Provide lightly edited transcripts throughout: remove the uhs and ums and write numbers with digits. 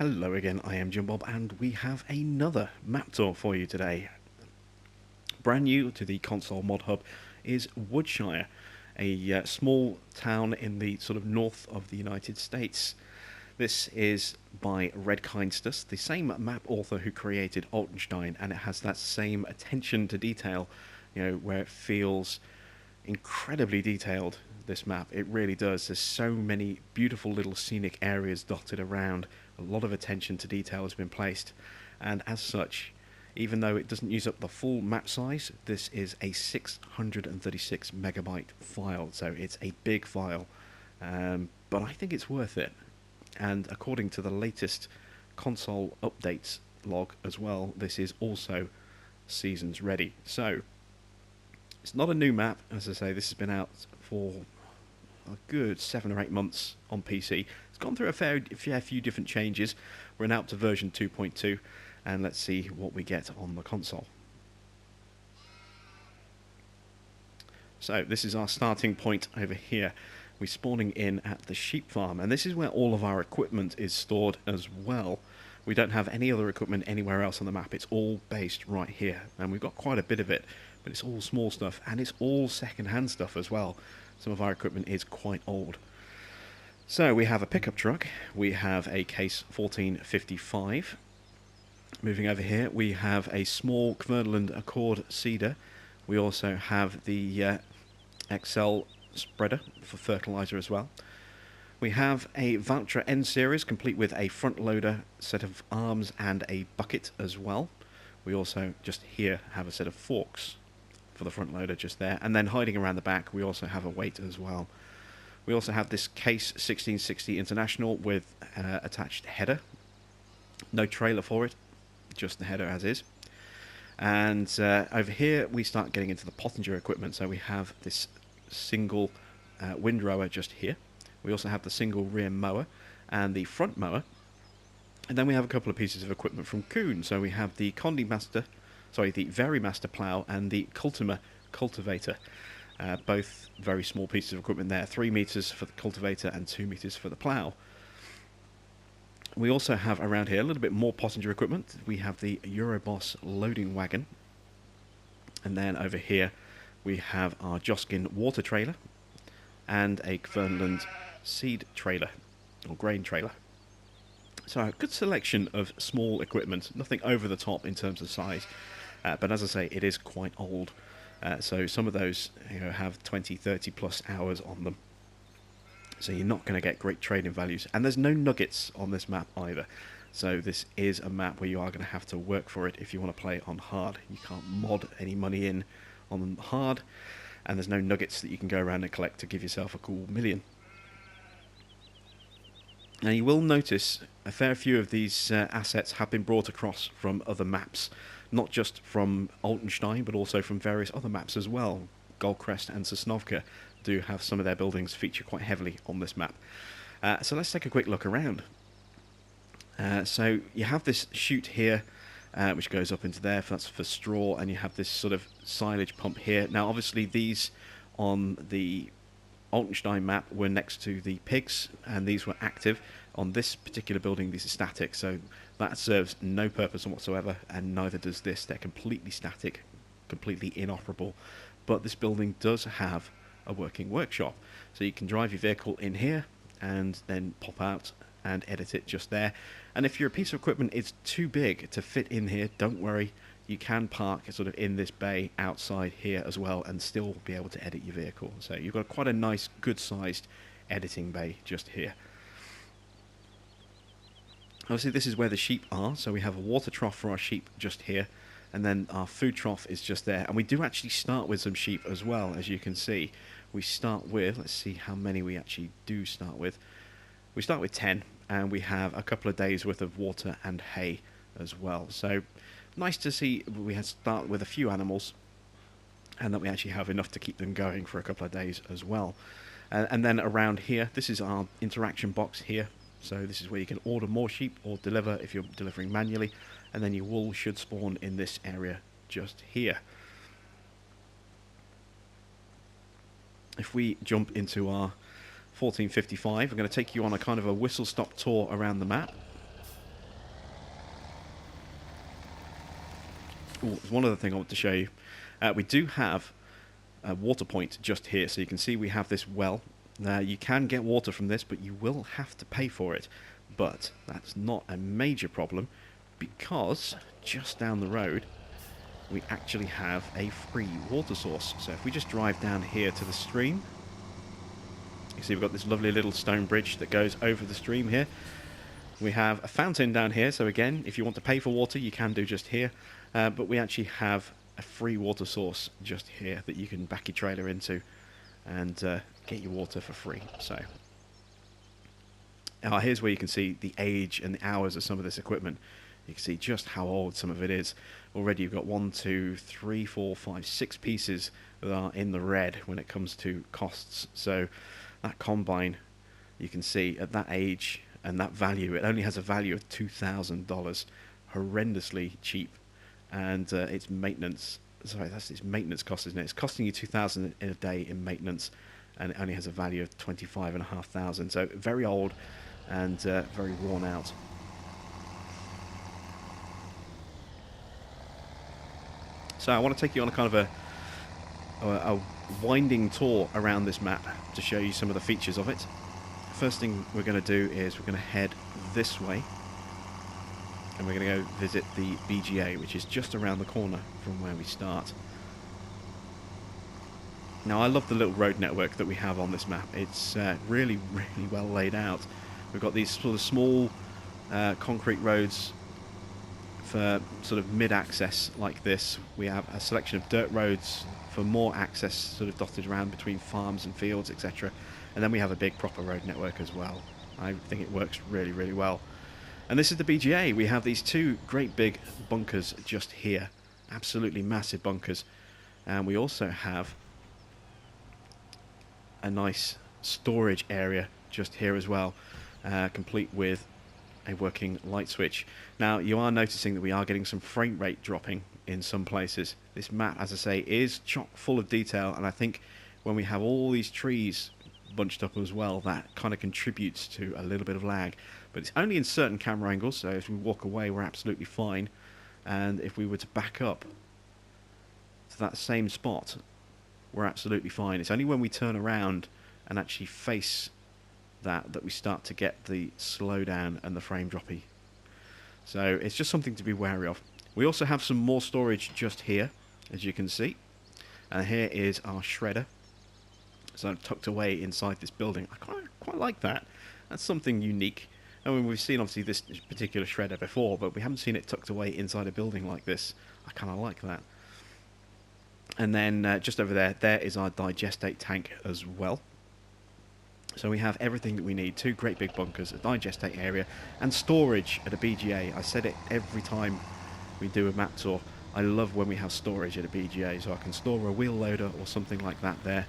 Hello again, I am Jim Bob, and we have another map tour for you today. Brand new to the console mod hub is Woodshire, a small town in the sort of north of the United States. This is by Redkeinstus, the same map author who created Altenstein, and it has that same attention to detail, where it feels incredibly detailed. This map, it really does. There's so many beautiful little scenic areas dotted around. A lot of attention to detail has been placed, and as such, even though it doesn't use up the full map size, this is a 636 megabyte file, so it's a big file, but I think it's worth it. And according to the latest console updates log as well, this is also seasons ready. So it's not a new map, as I say. This has been out for a good 7 or 8 months on PC. It's gone through a fair few different changes. We're now up to version 2.2, and let's see what we get on the console. So this is our starting point over here. We're spawning in at the sheep farm, and this is where all of our equipment is stored as well. We don't have any other equipment anywhere else on the map. It's all based right here, and we've got quite a bit of it, but it's all small stuff, and it's all second-hand stuff as well. Some of our equipment is quite old. So we have a pickup truck, we have a case 1455. Moving over here, we have a small Kverneland Accord seeder. We also have the XL spreader for fertilizer as well. We have a Valtra N series complete with a front loader, set of arms and a bucket as well. We also just here have a set of forks for the front loader just there, and then hiding around the back we also have a weight as well. We also have this case 1660 International with attached header, no trailer for it, just the header as is. And over here we start getting into the Pottinger equipment. So we have this single windrower just here. We also have the single rear mower and the front mower, and then we have a couple of pieces of equipment from Kuhn. So we have the the Verimaster plough and the Cultimer cultivator, both very small pieces of equipment there, 3 meters for the cultivator and 2 meters for the plough. We also have around here a little bit more Pottinger equipment. We have the Euroboss loading wagon, and then over here we have our Joskin water trailer and a Kverneland seed trailer or grain trailer. So a good selection of small equipment, nothing over the top in terms of size, but as I say, it is quite old. So some of those have 20, 30 plus hours on them. So you're not going to get great trading values. And there's no nuggets on this map either. So this is a map where you are going to have to work for it if you want to play on hard. You can't mod any money in on hard, and there's no nuggets that you can go around and collect to give yourself a cool million. Now you will notice a fair few of these assets have been brought across from other maps, not just from Altenstein, but also from various other maps as well. Goldcrest and Sosnovka do have some of their buildings feature quite heavily on this map. So let's take a quick look around. So you have this chute here, which goes up into there, that's for straw, and you have this sort of silage pump here. Now obviously these on the Altenstein map were next to the pigs, and these were active. On this particular building, these are static, so that serves no purpose whatsoever, and neither does this. They're completely static, completely inoperable. But this building does have a working workshop, so you can drive your vehicle in here and then pop out and edit it just there. And if your piece of equipment is too big to fit in here, don't worry, you can park sort of in this bay outside here as well and still be able to edit your vehicle. So you've got quite a nice, good-sized editing bay just here. Obviously this is where the sheep are, so we have a water trough for our sheep just here, and then our food trough is just there. And we do actually start with some sheep as well, as you can see. We start with, let's see how many we actually do start with. We start with 10, and we have a couple of days worth of water and hay as well. So nice to see we start with a few animals, and that we actually have enough to keep them going for a couple of days as well. And then around here, this is our interaction box here. So this is where you can order more sheep or deliver if you're delivering manually, and then your wool should spawn in this area just here. If we jump into our 1455, I'm going to take you on a kind of a whistle-stop tour around the map. Oh, there's one other thing I want to show you. We do have a water point just here, so you can see we have this well. You can get water from this, but you will have to pay for it. But that's not a major problem, because just down the road we actually have a free water source. So if we just drive down here to the stream, you see we've got this lovely little stone bridge that goes over the stream here. We have a fountain down here, so again, if you want to pay for water, you can do just here. But we actually have a free water source just here that you can back your trailer into and get your water for free. So here's where you can see the age and the hours of some of this equipment. You can see just how old some of it is. Already you've got 1, 2, 3, 4, 5, 6 pieces that are in the red when it comes to costs. So that combine, you can see at that age and that value, it only has a value of $2,000, horrendously cheap. And its maintenance, sorry, that's its maintenance cost, isn't it? It's costing you $2,000 in a day in maintenance, and it only has a value of $25,500. So very old and very worn out. So I want to take you on a kind of a winding tour around this map to show you some of the features of it. First thing we're going to do is we're going to head this way, and we're going to go visit the BGA, which is just around the corner from where we start. Now, I love the little road network that we have on this map. It's really, really well laid out. We've got these sort of small concrete roads for sort of mid-access like this. We have a selection of dirt roads for more access, sort of dotted around between farms and fields, etc. And then we have a big proper road network as well. I think it works really, really well. And this is the BGA. We have these two great big bunkers just here. Absolutely massive bunkers. And we also have a nice storage area just here as well, complete with a working light switch. Now, you are noticing that we are getting some frame rate dropping in some places. This map, as I say, is chock full of detail, and I think when we have all these trees bunched up as well, that kind of contributes to a little bit of lag. But it's only in certain camera angles, so if we walk away we're absolutely fine, and if we were to back up to that same spot we're absolutely fine. It's only when we turn around and actually face that we start to get the slowdown and the frame droppy. So it's just something to be wary of. We also have some more storage just here, as you can see, and here is our shredder. So tucked away inside this building. I quite like that. That's something unique. I mean, we've seen obviously this particular shredder before, but we haven't seen it tucked away inside a building like this. I kind of like that. And then just over there, there is our digestate tank as well. So we have everything that we need. Two great big bunkers, a digestate area, and storage at a BGA. I said it every time we do a map tour. I love when we have storage at a BGA, so I can store a wheel loader or something like that there.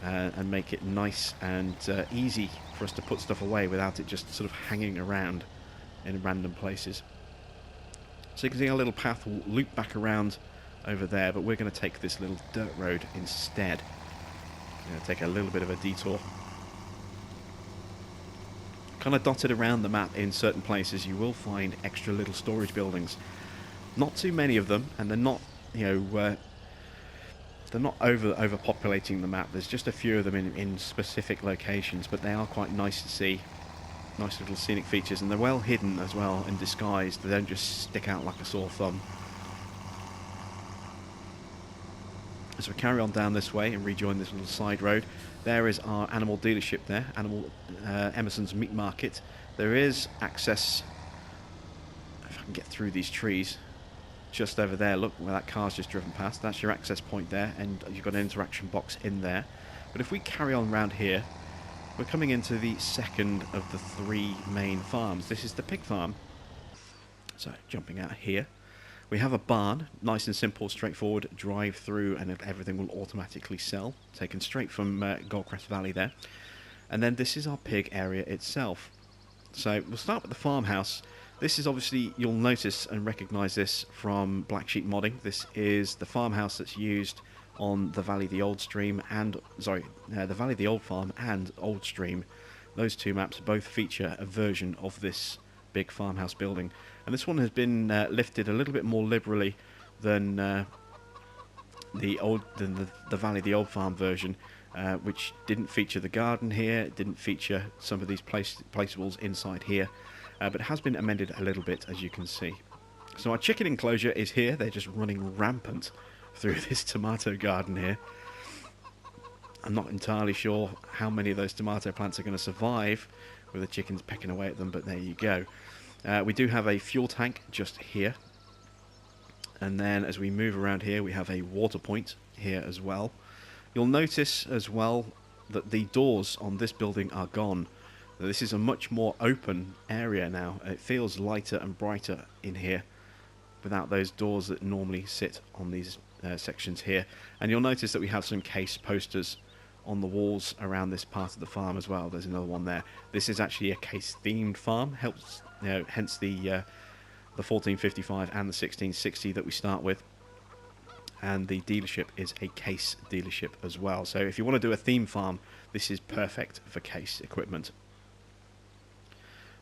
And make it nice and easy for us to put stuff away without it just sort of hanging around in random places. So you can see our little path will loop back around over there, but we're going to take this little dirt road instead. We're going to take a little bit of a detour. Kind of dotted around the map in certain places you will find extra little storage buildings. Not too many of them, and they're not, you know, they're not overpopulating the map. There's just a few of them in specific locations, but they are quite nice to see. Nice little scenic features, and they're well hidden as well and disguised. They don't just stick out like a sore thumb. As we carry on down this way and rejoin this little side road, there is our animal dealership there, Emerson's Meat Market. There is access, if I can get through these trees, just over there. Look where that car's just driven past. That's your access point there, and you've got an interaction box in there. But if we carry on around here, we're coming into the second of the three main farms. This is the pig farm. So jumping out here, we have a barn, nice and simple, straightforward, drive through and everything will automatically sell, taken straight from Goldcrest Valley there. And then this is our pig area itself. So we'll start with the farmhouse. This is obviously, you'll notice and recognise this from Black Sheep modding. This is the farmhouse that's used on the Valley of the Old Stream and, the Valley of the Old Farm and Old Stream. Those two maps both feature a version of this big farmhouse building. And this one has been lifted a little bit more liberally than the Valley the Old Farm version, which didn't feature the garden here, didn't feature some of these placeables inside here, but has been amended a little bit, as you can see. So our chicken enclosure is here. They're just running rampant through this tomato garden here. I'm not entirely sure how many of those tomato plants are going to survive with the chickens pecking away at them, but there you go. We do have a fuel tank just here. And then as we move around here, we have a water point here as well. You'll notice as well that the doors on this building are gone. This is a much more open area now. It feels lighter and brighter in here without those doors that normally sit on these sections here. And you'll notice that we have some case posters on the walls around this part of the farm as well. There's another one there. This is actually a case themed farm, hence the 1455 and the 1660 that we start with. And the dealership is a case dealership as well. So if you want to do a theme farm, this is perfect for case equipment.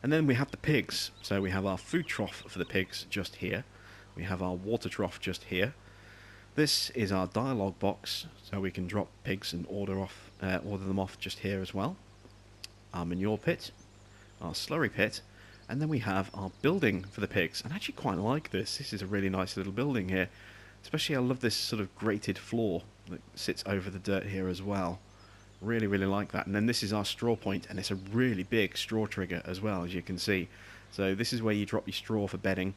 And then we have the pigs. So we have our food trough for the pigs just here. We have our water trough just here. This is our dialogue box, so we can drop pigs and order them off just here as well. Our manure pit, our slurry pit, and then we have our building for the pigs. And I actually quite like this. This is a really nice little building here. Especially I love this sort of grated floor that sits over the dirt here as well. Really, really like that. And then this is our straw point, and it's a really big straw trigger as well, as you can see. So this is where you drop your straw for bedding,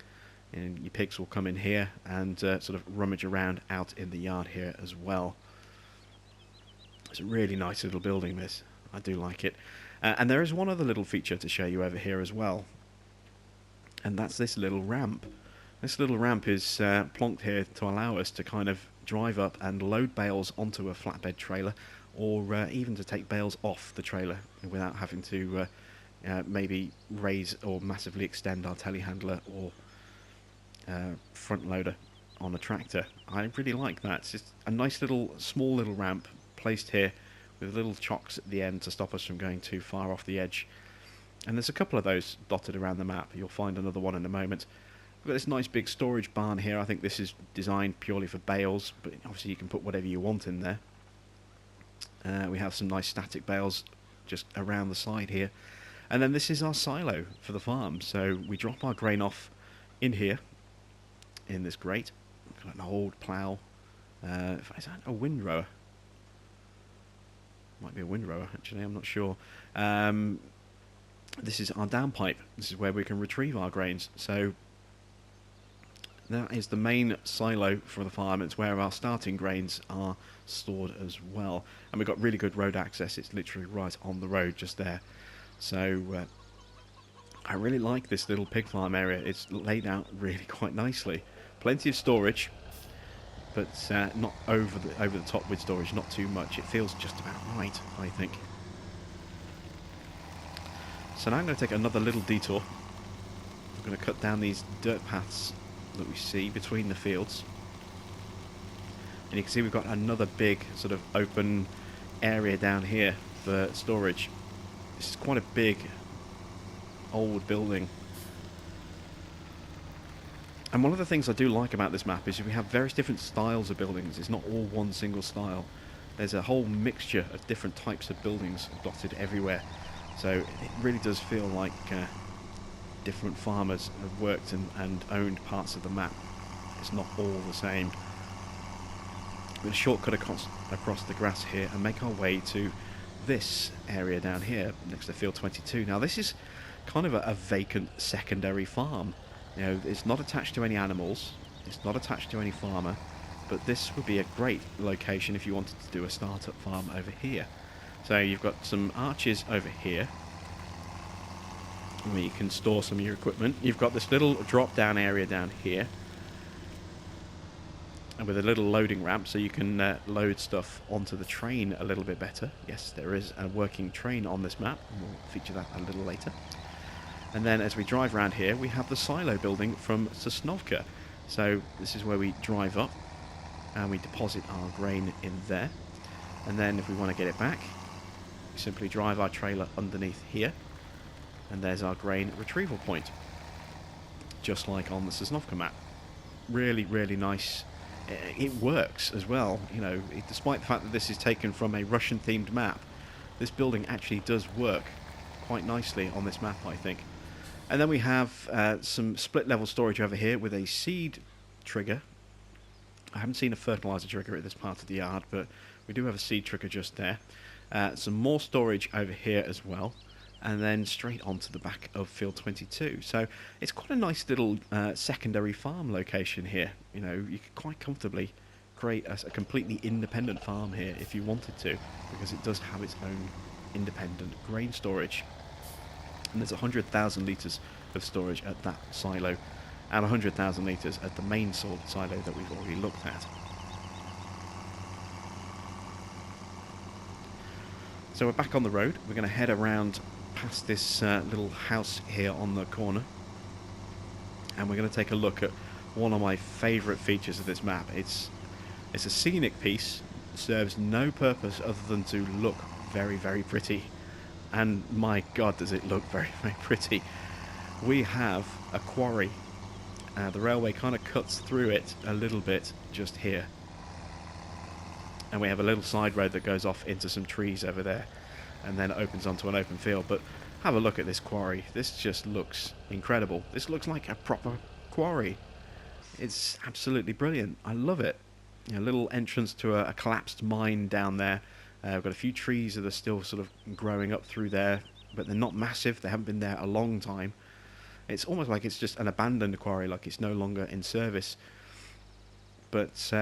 and your pigs will come in here and sort of rummage around out in the yard here as well. It's a really nice little building, this. I do like it. And there is one other little feature to show you over here as well. And that's this little ramp. This little ramp is plonked here to allow us to kind of drive up and load bales onto a flatbed trailer, or even to take bales off the trailer without having to maybe raise or massively extend our telehandler or front loader on a tractor. I really like that. It's just a nice little, small little ramp placed here with little chocks at the end to stop us from going too far off the edge. And there's a couple of those dotted around the map. You'll find another one in a moment. We've got this nice big storage barn here. I think this is designed purely for bales, but obviously you can put whatever you want in there. We have some nice static bales just around the side here. And then this is our silo for the farm. So we drop our grain off in here, in this grate. We've got an old plough. Is that a windrower? Might be a windrower, actually. I'm not sure. This is our downpipe. This is where we can retrieve our grains. So that is the main silo for the farm. It's where our starting grains are stored as well. And we've got really good road access. It's literally right on the road just there. So I really like this little pig farm area. It's laid out really quite nicely. Plenty of storage, but not over the top with storage, not too much. It feels just about right, I think. So now I'm going to take another little detour. I'm going to cut down these dirt paths that we see between the fields. And you can see we've got another big sort of open area down here for storage. This is quite a big old building. And one of the things I do like about this map is we have various different styles of buildings. It's not all one single style. There's a whole mixture of different types of buildings dotted everywhere. So it really does feel like different farmers have worked and owned parts of the map. It's not all the same. We're going to shortcut across the grass here and make our way to this area down here next to field 22. Now this is kind of a vacant secondary farm. You know, it's not attached to any animals, it's not attached to any farmer, but this would be a great location if you wanted to do a startup farm over here. So you've got some arches over here where you can store some of your equipment. You've got this little drop down area down here, and with a little loading ramp so you can load stuff onto the train a little bit better. Yes, there is a working train on this map, and we'll feature that a little later. And then as we drive around here, we have the silo building from Sosnovka. So this is where we drive up and we deposit our grain in there. And then if we want to get it back, we simply drive our trailer underneath here. And there's our grain retrieval point, just like on the Sosnovka map. really, really nice. It works as well, you know, despite the fact that this is taken from a Russian-themed map, this building actually does work quite nicely on this map, I think. And then we have some split-level storage over here with a seed trigger. I haven't seen a fertilizer trigger at this part of the yard, but we do have a seed trigger just there. Some more storage over here as well, and then straight onto the back of field 22. So it's quite a nice little secondary farm location here. You know, you could quite comfortably create a completely independent farm here if you wanted to, because it does have its own independent grain storage. And there's 100,000 litres of storage at that silo, and 100,000 litres at the main silo that we've already looked at. So we're back on the road. We're going to head around past this little house here on the corner, and we're going to take a look at one of my favourite features of this map. It's a scenic piece, serves no purpose other than to look very, very pretty. And my god, does it look very, very pretty. We have a quarry. The railway kind of cuts through it a little bit just here. And we have a little side road that goes off into some trees over there, and then it opens onto an open field. But have a look at this quarry. This just looks incredible. This looks like a proper quarry. It's absolutely brilliant. I love it. You know, a little entrance to a collapsed mine down there. We've got a few trees that are still sort of growing up through there, but they're not massive. They haven't been there a long time. It's almost like it's just an abandoned quarry, like it's no longer in service. But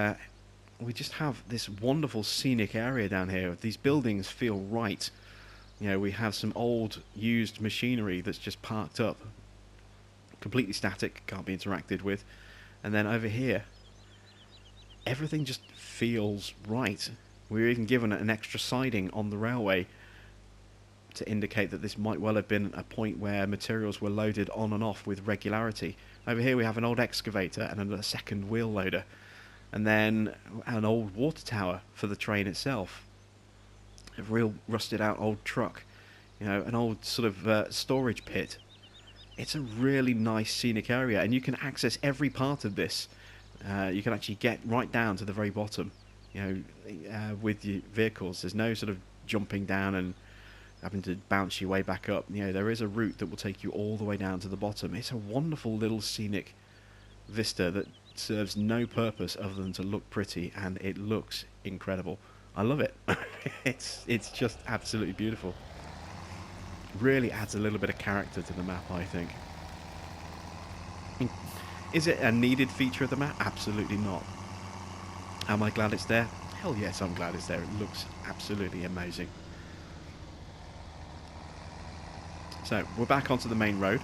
we just have this wonderful scenic area down here. These buildings feel right. You know, we have some old used machinery that's just parked up, completely static, can't be interacted with. And then over here, everything just feels right. We were even given an extra siding on the railway to indicate that this might well have been a point where materials were loaded on and off with regularity. Over here we have an old excavator and a second wheel loader, and then an old water tower for the train itself. A real rusted out old truck, you know, an old sort of storage pit. It's a really nice scenic area, and you can access every part of this. You can actually get right down to the very bottom, you know, with your vehicles. There's no sort of jumping down and having to bounce your way back up. You know, there is a route that will take you all the way down to the bottom. It's a wonderful little scenic vista that serves no purpose other than to look pretty, and it looks incredible. I love it. It's just absolutely beautiful. Really adds a little bit of character to the map, I think. Is it a needed feature of the map? Absolutely not. Am I glad it's there? Hell yes, I'm glad it's there. It looks absolutely amazing. So, we're back onto the main road.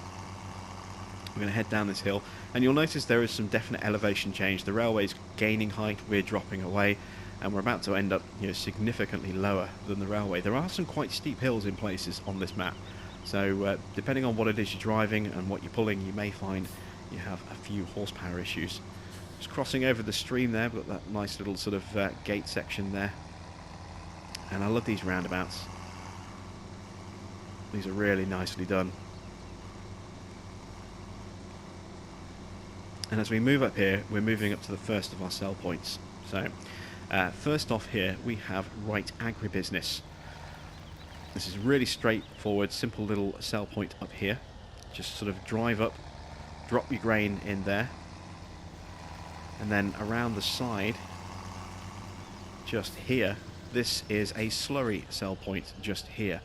We're going to head down this hill, and you'll notice there is some definite elevation change. The railway's gaining height, we're dropping away, and we're about to end up, you know, significantly lower than the railway. There are some quite steep hills in places on this map, so depending on what it is you're driving and what you're pulling, you may find you have a few horsepower issues. Just crossing over the stream there, we've got that nice little sort of gate section there, and I love these roundabouts. These are really nicely done. And as we move up here, we're moving up to the first of our sell points. So, first off here, we have Right Agribusiness. This is really straightforward, simple little sell point up here. Just sort of drive up, drop your grain in there, and then around the side, just here, this is a slurry sell point just here.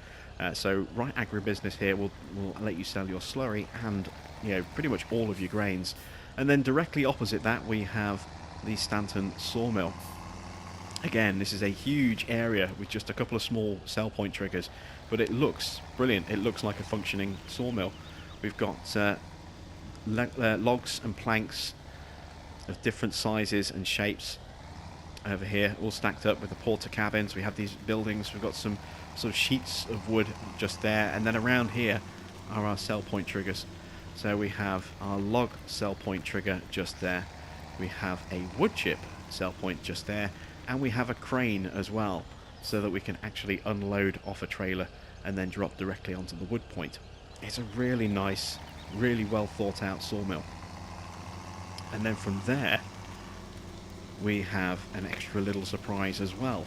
So Right Agribusiness here will let you sell your slurry and, you know, pretty much all of your grains. And then directly opposite that we have the Stanton Sawmill. Again, this is a huge area with just a couple of small sell point triggers, but it looks brilliant. It looks like a functioning sawmill. We've got logs and planks of different sizes and shapes over here, all stacked up with the porter cabins. We have these buildings. We've got some sort of sheets of wood just there, and then around here are our sell point triggers. So we have our log sell point trigger just there, we have a wood chip sell point just there, and we have a crane as well, so that we can actually unload off a trailer and then drop directly onto the wood point. It's a really nice, really well thought out sawmill. And then from there, we have an extra little surprise as well.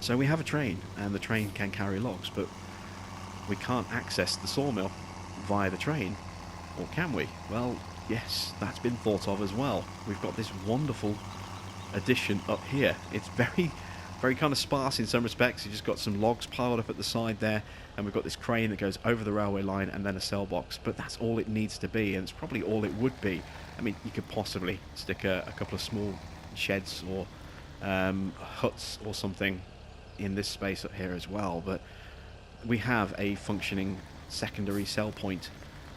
So we have a train, and the train can carry logs, but we can't access the sawmill via the train, or can we? Well, yes, that's been thought of as well. We've got this wonderful addition up here. It's very, very kind of sparse in some respects. You've just got some logs piled up at the side there, and we've got this crane that goes over the railway line and then a cell box, but that's all it needs to be, and it's probably all it would be. I mean, you could possibly stick a couple of small sheds or huts or something in this space up here as well, but we have a functioning secondary sell point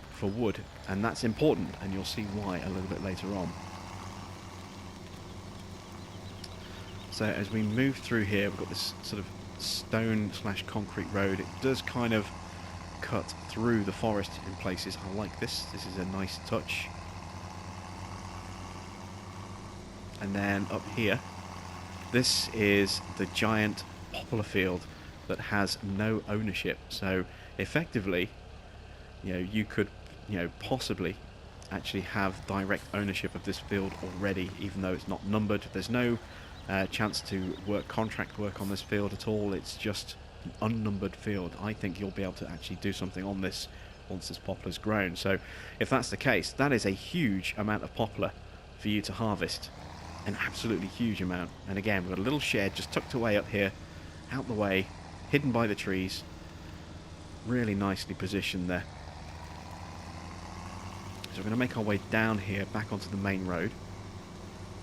for wood, and that's important, and you'll see why a little bit later on. So as we move through here, we've got this sort of stone / concrete road. It does kind of cut through the forest in places. I like this. This is a nice touch. And then up here, this is the giant poplar field that has no ownership. So effectively, you could, possibly actually have direct ownership of this field already, even though it's not numbered. There's no chance to work contract work on this field at all. It's just an unnumbered field. I think you'll be able to actually do something on this once this poplar's grown. So if that's the case, that is a huge amount of poplar for you to harvest. An absolutely huge amount. And again, we've got a little shed just tucked away up here, out the way, hidden by the trees. Really nicely positioned there. So we're going to make our way down here, back onto the main road.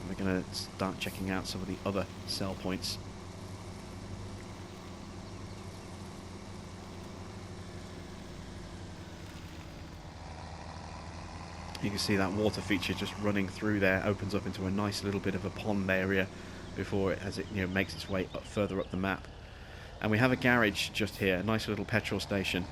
And we're going to start checking out some of the other sell points. You can see that water feature just running through there, opens up into a nice little bit of a pond area before it, as it makes its way up, further up the map. And we have a garage just here, a nice little petrol station.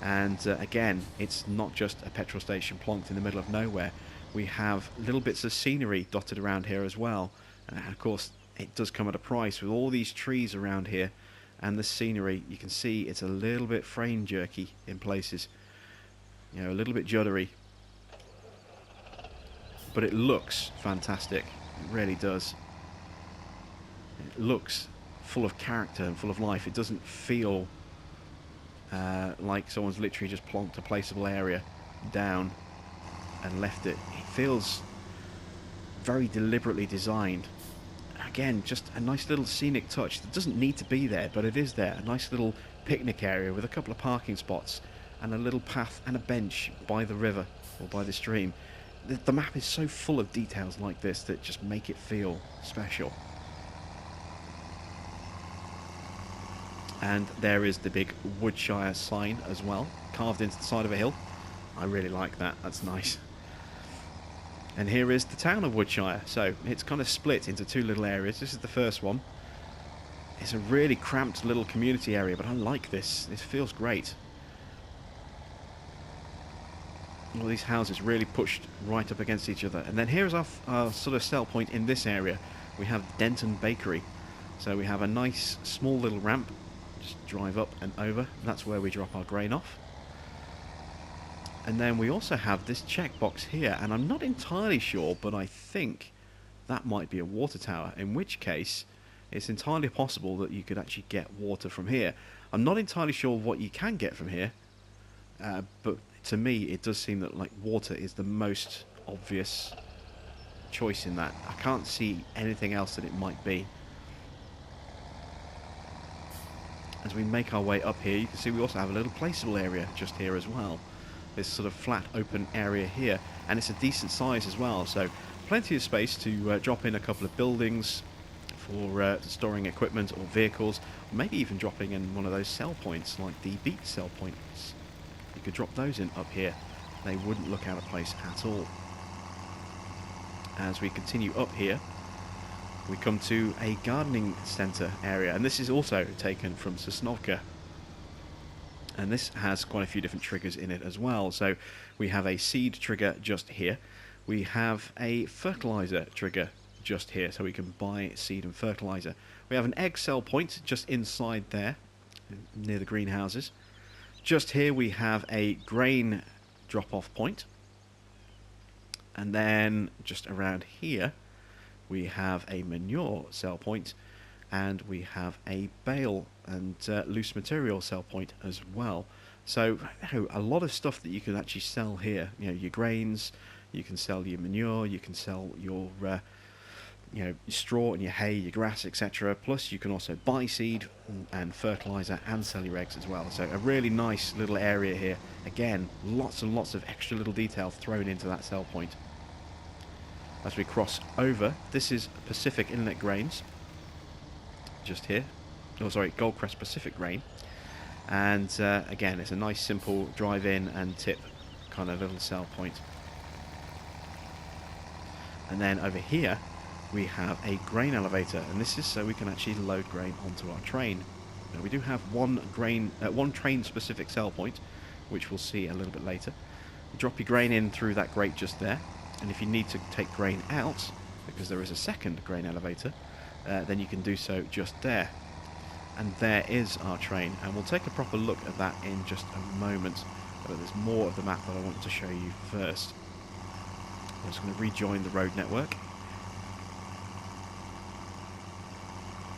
And again, it's not just a petrol station plonked in the middle of nowhere. We have little bits of scenery dotted around here as well. And of course, it does come at a price with all these trees around here. And the scenery, you can see it's a little bit frame jerky in places. A little bit juddery. But it looks fantastic. It really does. It looks full of character and full of life. It doesn't feel like someone's literally just plonked a placeable area down and left it. It feels very deliberately designed. Again, just a nice little scenic touch that doesn't need to be there, but it is there. A nice little picnic area with a couple of parking spots and a little path and a bench by the river or by the stream. The map is so full of details like this that just make it feel special. And there is the big Woodshire sign as well, carved into the side of a hill. I really like that, that's nice. And here is the town of Woodshire. So it's kind of split into two little areas. This is the first one. It's a really cramped little community area, but I like this. This feels great. All these houses really pushed right up against each other. And then here's our sort of sell point in this area. We have Denton Bakery. So we have a nice small little ramp. Just drive up and over. That's where we drop our grain off. And then we also have this checkbox here. And I'm not entirely sure, but I think that might be a water tower. In which case, it's entirely possible that you could actually get water from here. I'm not entirely sure what you can get from here. But to me, it does seem that water is the most obvious choice in that. I can't see anything else that it might be. As we make our way up here, you can see we also have a little placeable area just here as well. This sort of flat open area here, and it's a decent size as well, so plenty of space to drop in a couple of buildings for storing equipment or vehicles, or maybe even dropping in one of those sell points like the beet sell points. You could drop those in up here. They wouldn't look out of place at all. As we continue up here, we come to a gardening centre area, and this is also taken from Sosnovka. And this has quite a few different triggers in it as well. So we have a seed trigger just here. We have a fertiliser trigger just here, so we can buy seed and fertiliser. We have an egg sell point just inside there, near the greenhouses. Just here we have a grain drop-off point. And then just around here we have a manure sell point, and we have a bale and loose material sell point as well. So a lot of stuff that you can actually sell here. Your grains, you can sell your manure, you can sell your your straw and your hay, your grass, etc. Plus you can also buy seed and fertilizer and sell your eggs as well. So a really nice little area here. Again, lots and lots of extra little detail thrown into that sell point. As we cross over, this is Pacific Inlet Grains, just here. Oh, sorry, Goldcrest Pacific Grain. And again, it's a nice simple drive in and tip kind of little sell point. And then over here we have a grain elevator, and this is so we can actually load grain onto our train. Now we do have one train specific sell point, which we'll see a little bit later. You drop your grain in through that grate just there, and if you need to take grain out, because there is a second grain elevator, then you can do so just there. And there is our train, and we'll take a proper look at that in just a moment, but there's more of the map that I want to show you first. I'm just going to rejoin the road network.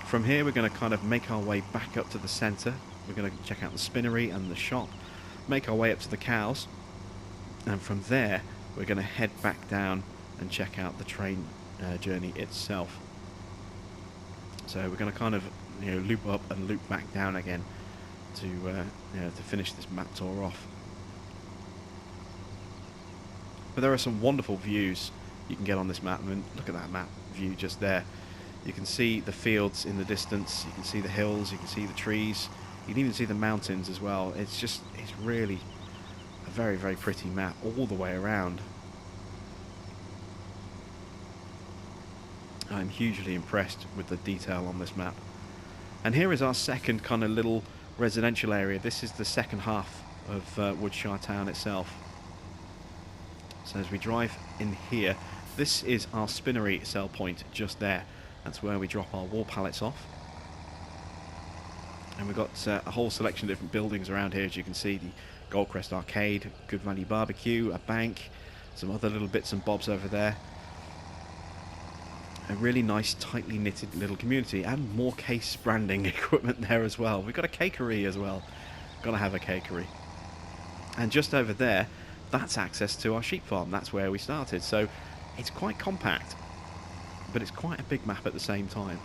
From here we're going to kind of make our way back up to the centre. We're going to check out the spinnery and the shop, make our way up to the cows, and from there we're going to head back down and check out the train journey itself. So we're going to kind of loop up and loop back down again to finish this map tour off. But there are some wonderful views you can get on this map. I mean, look at that map view just there. You can see the fields in the distance, you can see the hills, you can see the trees, you can even see the mountains as well. It's really a very, very pretty map all the way around. I'm hugely impressed with the detail on this map. And here is our second kind of little residential area. This is the second half of Woodshire town itself. So as we drive in here, this is our spinnery sell point just there. That's where we drop our wall pallets off. And we've got a whole selection of different buildings around here, as you can see. The Goldcrest Arcade, Good Value Barbecue, a bank, some other little bits and bobs over there. A really nice, tightly knitted little community, and more case branding equipment there as well. We've got a cakery as well. Got to have a cakery. And just over there, that's access to our sheep farm. That's where we started. So it's quite compact, but it's quite a big map at the same time.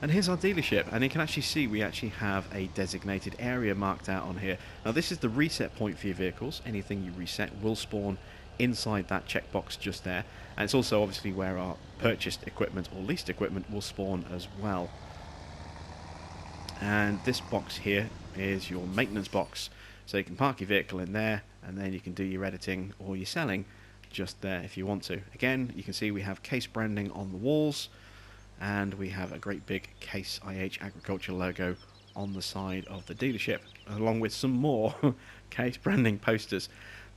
And here's our dealership, and you can actually see we actually have a designated area marked out on here. Now this is the reset point for your vehicles. Anything you reset will spawn inside that checkbox just there, and it's also obviously where our purchased equipment or leased equipment will spawn as well. And this box here is your maintenance box, so you can park your vehicle in there, and then you can do your editing or your selling just there if you want to. Again, you can see we have case branding on the walls, and we have a great big Case IH Agriculture logo on the side of the dealership, along with some more case branding posters.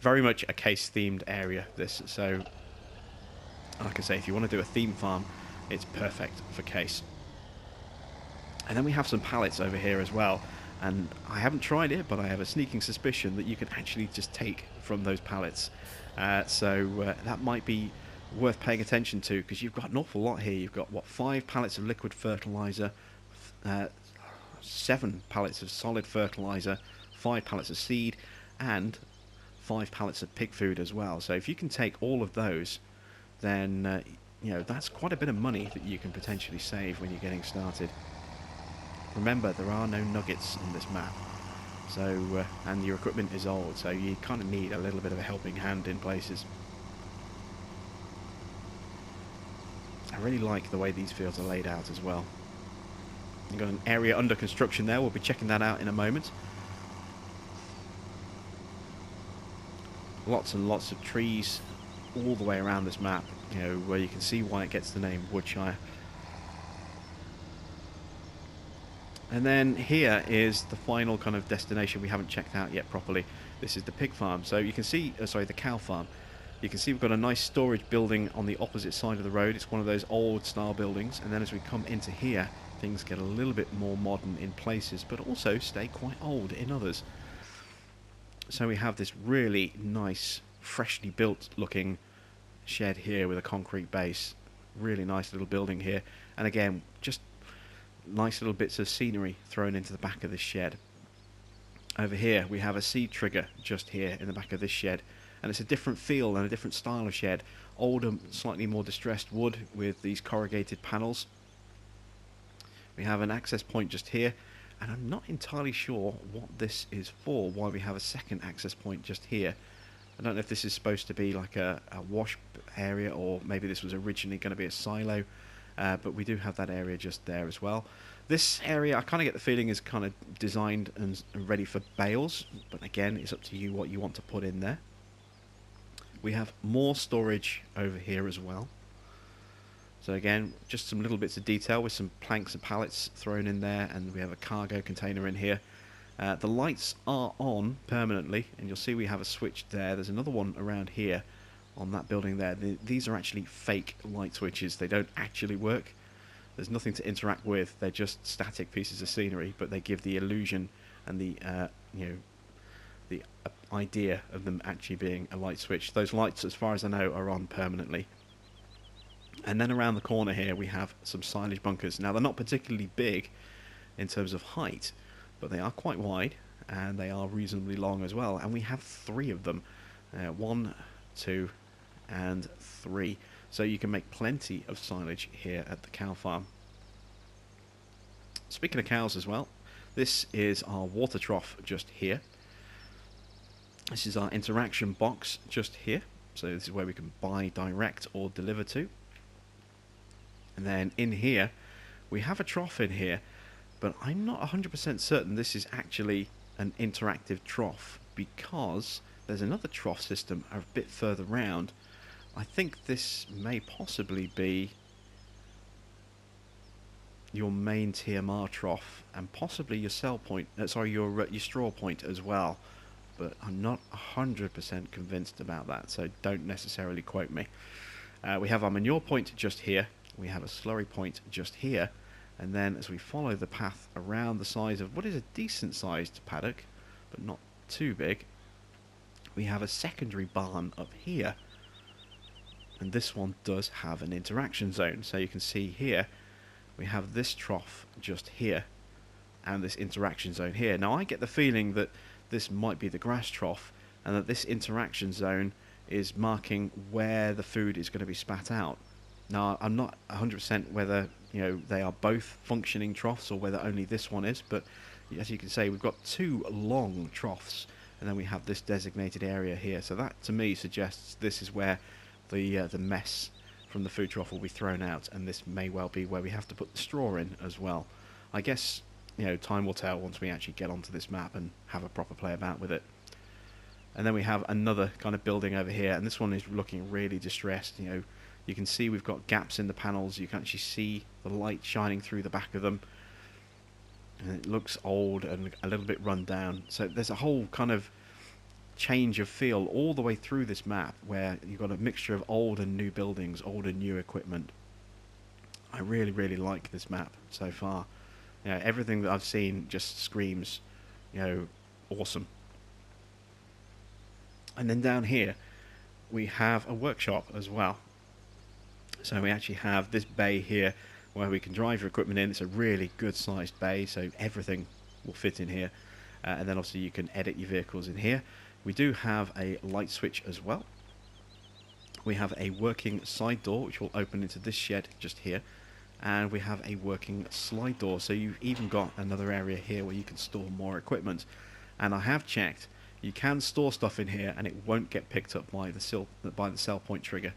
Very much a case themed area this, so like I say, if you want to do a theme farm, it's perfect for case. And then we have some pallets over here as well, and I haven't tried it, but I have a sneaking suspicion that you can actually just take from those pallets. So that might be worth paying attention to, because you've got an awful lot here. You've got, what, 5 pallets of liquid fertilizer, 7 pallets of solid fertilizer, 5 pallets of seed, and 5 pallets of pig food as well. So if you can take all of those, then that's quite a bit of money that you can potentially save when you're getting started. Remember, there are no nuggets on this map, so and your equipment is old, so you kind of need a little bit of a helping hand in places. I really like the way these fields are laid out as well. You've got an area under construction there. We'll be checking that out in a moment. Lots and lots of trees all the way around this map, where you can see why it gets the name Woodshire. And then here is the final kind of destination we haven't checked out yet properly. This is the pig farm. So you can see, the cow farm. You can see we've got a nice storage building on the opposite side of the road. It's one of those old style buildings. And then as we come into here, things get a little bit more modern in places, but also stay quite old in others. So we have this really nice freshly built looking shed here with a concrete base. Really nice little building here, and again, just nice little bits of scenery thrown into the back of this shed. Over here we have a seed trigger just here in the back of this shed, and it's a different feel and a different style of shed. Older, slightly more distressed wood with these corrugated panels. We have an access point just here, and I'm not entirely sure what this is for, why we have a second access point just here. I don't know if this is supposed to be like a wash area, or maybe this was originally going to be a silo, but we do have that area just there as well. This area, I kind of get the feeling, is kind of designed and ready for bales, but again, it's up to you what you want to put in there. We have more storage over here as well. So again, just some little bits of detail with some planks and pallets thrown in there, and we have a cargo container in here. The lights are on permanently, and you'll see we have a switch there. There's another one around here on that building there. These are actually fake light switches. They don't actually work. There's nothing to interact with. They're just static pieces of scenery, but they give the illusion and the the idea of them actually being a light switch. Those lights, as far as I know, are on permanently. And then around the corner here we have some silage bunkers. Now they're not particularly big in terms of height, but they are quite wide, and they are reasonably long as well, and we have 3 of them. 1, 2 and 3. So you can make plenty of silage here at the cow farm. Speaking of cows as well, this is our water trough just here. This is our interaction box just here. So this is where we can buy direct or deliver to. And then in here we have a trough in here, but I'm not 100% certain this is actually an interactive trough, because there's another trough system a bit further round. I think this may possibly be your main TMR trough, and possibly your cell point, your straw point as well, but I'm not 100% convinced about that, so don't necessarily quote me. We have our manure point just here, we have a slurry point just here, and then as we follow the path around the size of what is a decent sized paddock, but not too big, we have a secondary barn up here. And this one does have an interaction zone. So you can see here, we have this trough just here, and this interaction zone here. Now I get the feeling that this might be the grass trough, and that this interaction zone is marking where the food is going to be spat out. Now I'm not 100% whether they are both functioning troughs or whether only this one is, but as you can see, we've got 2 long troughs, and then we have this designated area here. So that to me suggests this is where the mess from the food trough will be thrown out, and this may well be where we have to put the straw in as well. I guess time will tell once we actually get onto this map and have a proper play about with it. And then we have another kind of building over here, and this one is looking really distressed. You can see we've got gaps in the panels. You can actually see the light shining through the back of them, and it looks old and a little bit run down. So there's a whole kind of change of feel all the way through this map, where you've got a mixture of old and new buildings, old and new equipment. I really like this map so far. Everything that I've seen just screams awesome. And then down here we have a workshop as well. So we actually have this bay here where we can drive your equipment in. It's a really good sized bay, so everything will fit in here, and then obviously you can edit your vehicles in here. We do have a light switch as well. We have a working side door which will open into this shed just here, and we have a working slide door, so you've even got another area here where you can store more equipment. And I have checked, you can store stuff in here and it won't get picked up by the cell point trigger,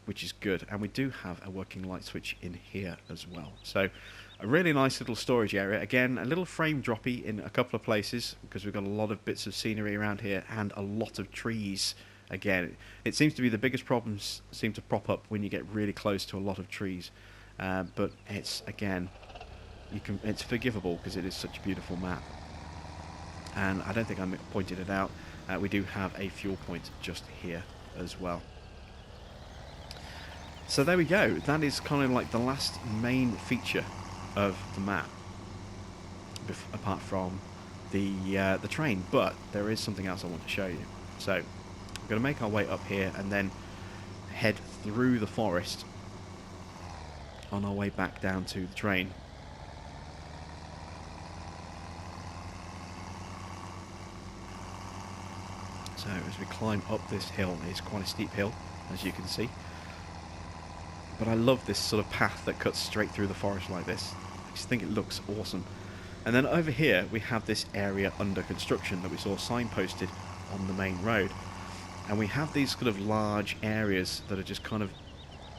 which is good. And we do have a working light switch in here as well. So a really nice little storage area. Again, a little frame droppy in a couple of places because we've got a lot of bits of scenery around here and a lot of trees. Again, it seems to be the biggest problems seem to prop up when you get really close to a lot of trees. But it's, again, it's forgivable because it is such a beautiful map. And I don't think I pointed it out. We do have a fuel point just here as well. So there we go. That is kind of like the last main feature of the map, apart from the train. But there is something else I want to show you. So We're going to make our way up here and then head through the forest on our way back down to the train. So as we climb up this hill, it's quite a steep hill, as you can see. But I love this sort of path that cuts straight through the forest like this. I just think it looks awesome. And then over here we have this area under construction that we saw signposted on the main road. And we have these sort of large areas that are just kind of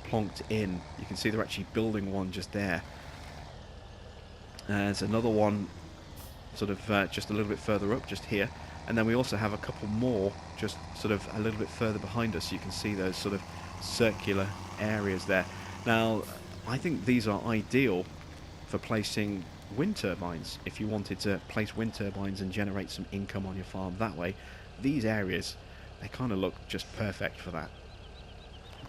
plonked in. You can see they're actually building one just there. There's another one sort of just a little bit further up, just here. And then we also have a couple more just sort of a little bit further behind us. You can see those sort of circular areas there. Now, I think these are ideal for placing wind turbines. If you wanted to place wind turbines and generate some income on your farm that way, these areas, they kind of look just perfect for that.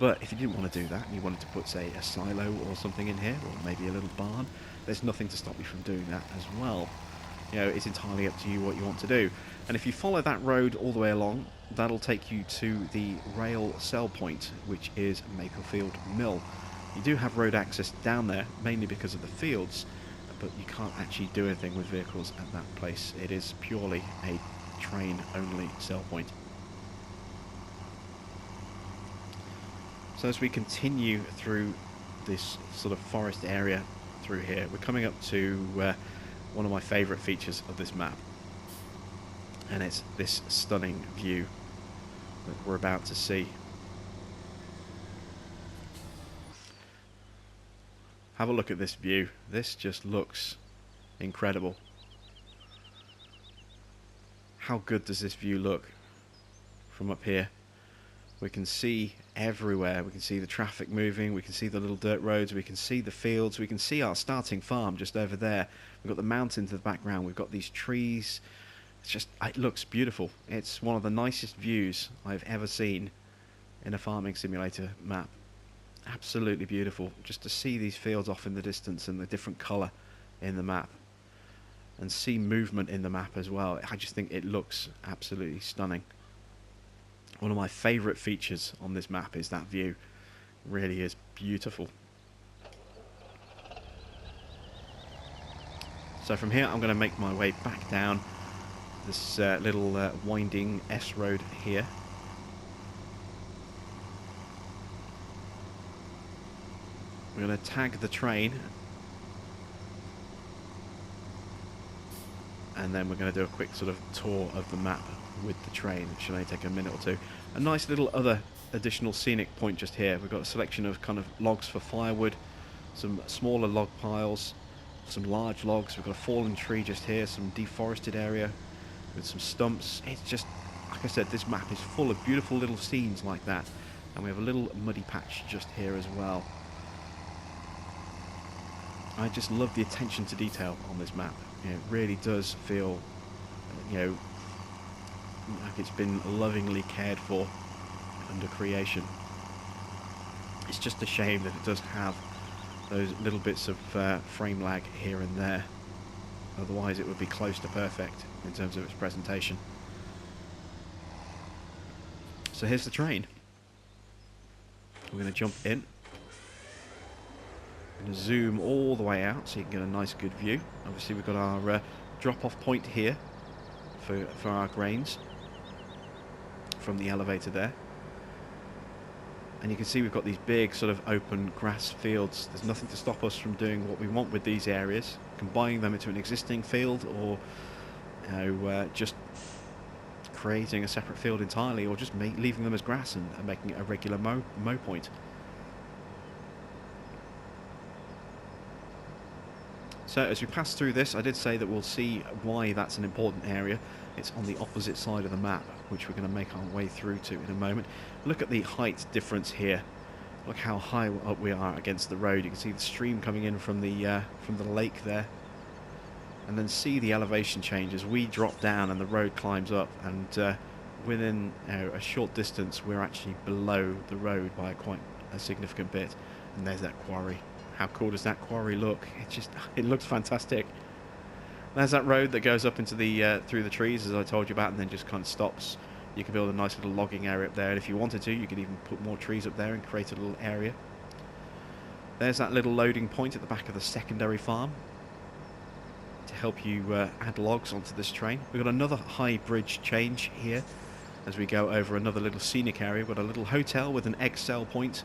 But if you didn't want to do that, and you wanted to put, say, a silo or something in here, or maybe a little barn, there's nothing to stop you from doing that as well. You know, it's entirely up to you what you want to do. And if you follow that road all the way along, that'll take you to the rail sell point, which is Makerfield Mill. You do have road access down there, mainly because of the fields, but you can't actually do anything with vehicles at that place. It is purely a train-only sell point. So as we continue through this sort of forest area through here, we're coming up to one of my favourite features of this map. And it's this stunning view that we're about to see. Have a look at this view. This just looks incredible. How good does this view look from up here? We can see everywhere. We can see the traffic moving. We can see the little dirt roads. We can see the fields. We can see our starting farm just over there. We've got the mountains in the background. We've got these trees. It looks beautiful. It's one of the nicest views I've ever seen in a farming simulator map. Absolutely beautiful. Just to see these fields off in the distance and the different colour in the map. And see movement in the map as well. I just think it looks absolutely stunning. One of my favourite features on this map is that view. It really is beautiful. So from here I'm going to make my way back down this little winding S road here. We're going to tag the train, and then we're going to do a quick sort of tour of the map with the train. It should only take a minute or two. A nice little other additional scenic point just here. We've got a selection of kind of logs for firewood, some smaller log piles, some large logs. We've got a fallen tree just here, some deforested area with some stumps. It's just, like I said, this map is full of beautiful little scenes like that. And we have a little muddy patch just here as well. I just love the attention to detail on this map. You know, it really does feel, you know, like it's been lovingly cared for under creation. It's just a shame that it does have those little bits of frame lag here and there. Otherwise it would be close to perfect in terms of its presentation. So here's the train. We're going to jump in. Going to zoom all the way out so you can get a nice good view. Obviously we've got our drop-off point here for our grains from the elevator there. And you can see we've got these big sort of open grass fields. There's nothing to stop us from doing what we want with these areas, combining them into an existing field, or just creating a separate field entirely, or just leaving them as grass and making it a regular mow point. So as we pass through this, I did say that we'll see why that's an important area. It's on the opposite side of the map, which we're going to make our way through to in a moment. Look at the height difference here. Look how high up we are against the road. You can see the stream coming in from the lake there. And then see the elevation change as we drop down and the road climbs up. And within a short distance, we're actually below the road by quite a significant bit. And there's that quarry. How cool does that quarry look? It looks fantastic. There's that road that goes up into the through the trees, as I told you about, and then just kind of stops You can build a nice little logging area up there, and if you wanted to, you could even put more trees up there and create a little area. There's that little loading point at the back of the secondary farm to help you add logs onto this train. We've got another high bridge change here as we go over another little scenic area. We've got a little hotel with an egg sell point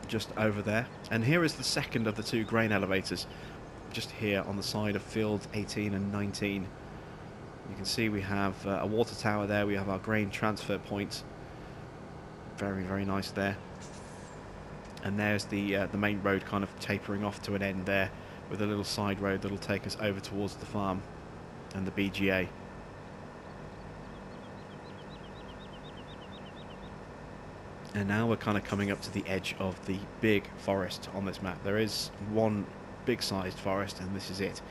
just over there. And here is the second of the two grain elevators, just here on the side of field 18 and 19. You can see we have a water tower there. We have our grain transfer point. Very, very nice there. And there's the main road kind of tapering off to an end there, with a little side road that'll take us over towards the farm and the BGA. And now we're kind of coming up to the edge of the big forest on this map. There is one big sized forest, and this is it.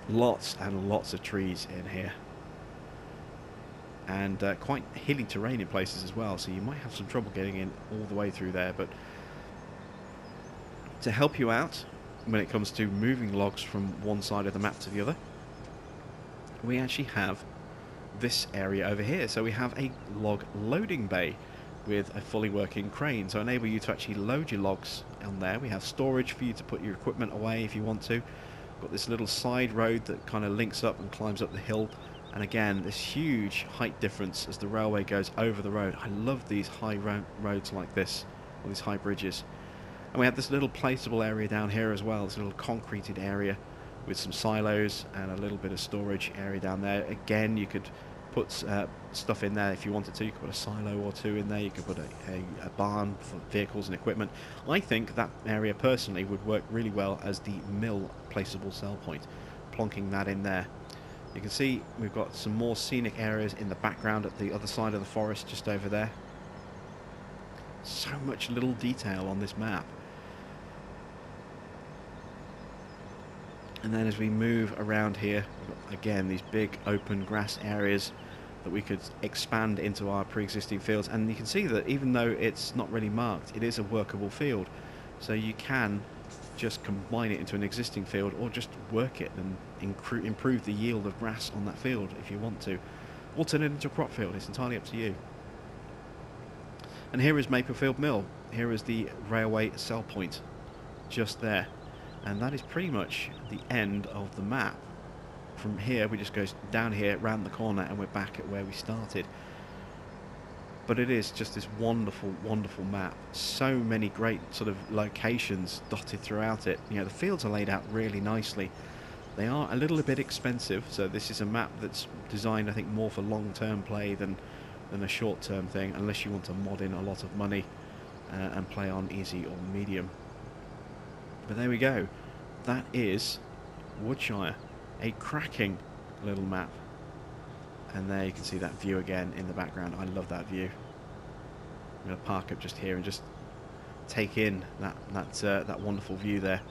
Lots and lots of trees in here, and quite hilly terrain in places as well, so you might have some trouble getting in all the way through there. But to help you out when it comes to moving logs from one side of the map to the other, we actually have this area over here. So we have a log loading bay with a fully working crane, so enable you to actually load your logs on there. We have storage for you to put your equipment away if you want to. Got this little side road that kind of links up and climbs up the hill, and again this huge height difference as the railway goes over the road. I love these high roads like this, or these high bridges. And we have this little placeable area down here as well, this little concreted area with some silos and a little bit of storage area down there. Again, you could put stuff in there if you wanted to. You could put a silo or two in there. You could put a barn for vehicles and equipment. I think that area personally would work really well as the mill placeable sell point, plonking that in there. You can see we've got some more scenic areas in the background at the other side of the forest, just over there. So much little detail on this map. And then as we move around here, we've got, again, these big open grass areas that we could expand into our pre-existing fields. And you can see that even though it's not really marked, it is a workable field. So you can just combine it into an existing field, or just work it and improve the yield of grass on that field if you want to. Or turn it into a crop field, it's entirely up to you. And here is Maplefield Mill. Here is the railway sell point, just there. And that is pretty much the end of the map. From here we just go down here, round the corner, and we're back at where we started. But it is just this wonderful, wonderful map. So many great sort of locations dotted throughout it. You know, the fields are laid out really nicely. They are a little bit expensive, so this is a map that's designed, I think, more for long-term play than a short-term thing, unless you want to mod in a lot of money and play on easy or medium. But there we go. That is Woodshire. A cracking little map. And there you can see that view again in the background. I love that view. I'm going to park up just here and just take in that wonderful view there.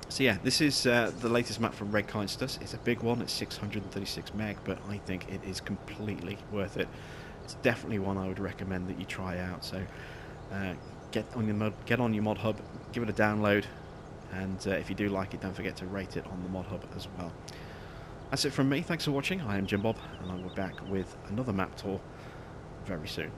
So yeah, this is the latest map from Redkeinstus. It's a big one. It's 636 meg, but I think it is completely worth it. It's definitely one I would recommend that you try out. So get on your mod hub, give it a download, and if you do like it, don't forget to rate it on the mod hub as well. That's it from me. Thanks for watching. I am Jim Bob, and I will be back with another map tour very soon.